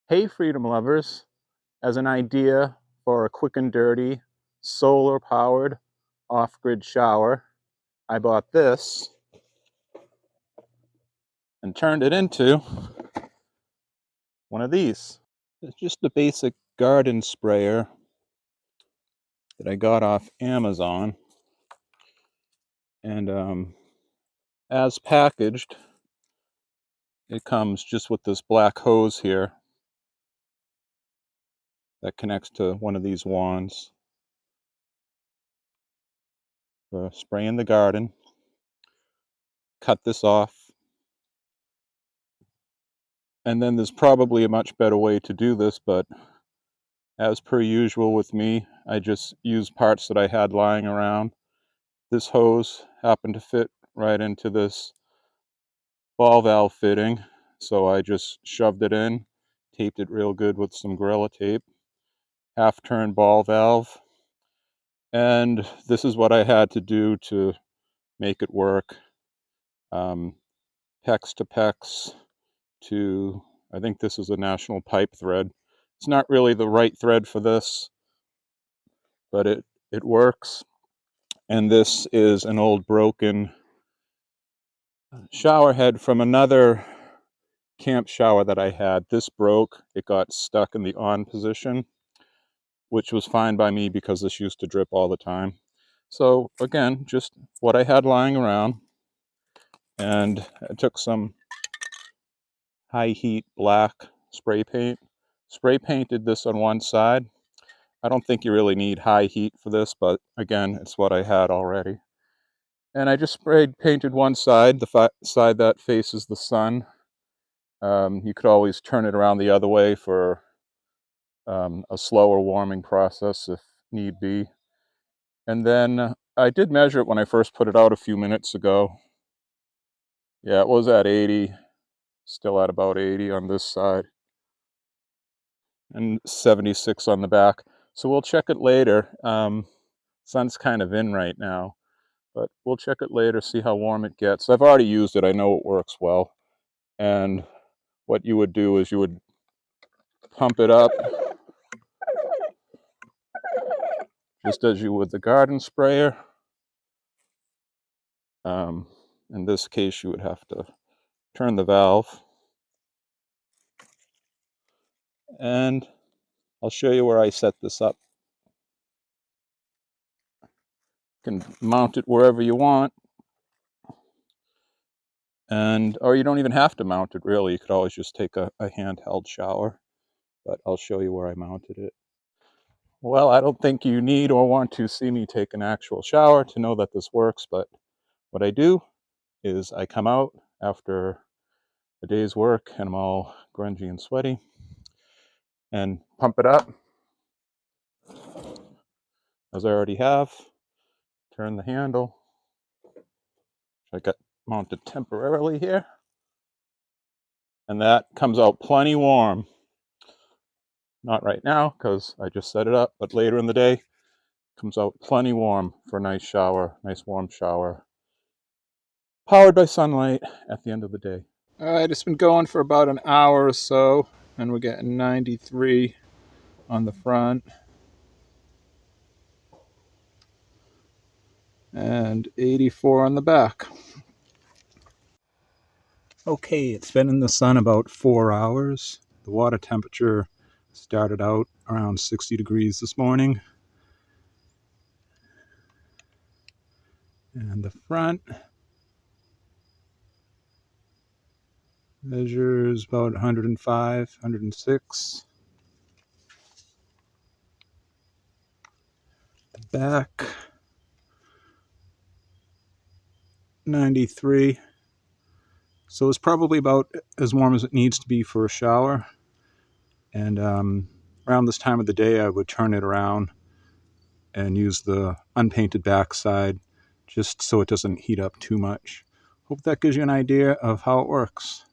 Hey, freedom lovers, as an idea for a quick and dirty, solar powered, off grid shower, I bought this and turned it into one of these. It's just a basic garden sprayer that I got off Amazon. And as packaged, it comes just with this black hose here that connects to one of these wands for spraying the garden. Cut this off. And then there's probably a much better way to do this, but as per usual with me, I just used parts that I had lying around. This hose happened to fit right into this ball valve fitting, so I just shoved it in, taped it real good with some Gorilla Tape, half-turn ball valve, and this is what I had to do to make it work. PEX to PEX to, I think this is a National Pipe thread. It's not really the right thread for this, but it works. And this is an old broken shower head from another camp shower that I had. This broke. It got stuck in the on position, which was fine by me because this used to drip all the time. So again, just what I had lying around, and I took some high heat black spray paint, spray painted this on one side. I don't think you really need high heat for this, but again, it's what I had already. And I just sprayed painted one side, the side that faces the sun. You could always turn it around the other way for a slower warming process if need be. And then I did measure it when I first put it out a few minutes ago. Yeah, it was at 80, still at about 80 on this side, and 76 on the back. So we'll check it later. Sun's kind of in right now, but we'll check it later, see how warm it gets. I've already used it. I know it works well. And what you would do is you would pump it up just as you would the garden sprayer. In this case, you would have to turn the valve. And I'll show you where I set this up. You can mount it wherever you want. Or you don't even have to mount it, really. You could always just take a handheld shower. But I'll show you where I mounted it. Well, I don't think you need or want to see me take an actual shower to know that this works, but what I do is I come out after a day's work and I'm all grungy and sweaty and pump it up, as I already have. Turn the handle. I got mounted temporarily here. And that comes out plenty warm. Not right now because I just set it up, but later in the day, comes out plenty warm for a nice shower, nice warm shower. Powered by sunlight at the end of the day. All right, it's been going for about an hour or so, and we're getting 93 on the front and 84 on the back. Okay, it's been in the sun about 4 hours. The water temperature started out around 60 degrees this morning. And the front measures about 105, 106. The back, 93. So it's probably about as warm as it needs to be for a shower. And around this time of the day, I would turn it around and use the unpainted backside just so it doesn't heat up too much. Hope that gives you an idea of how it works.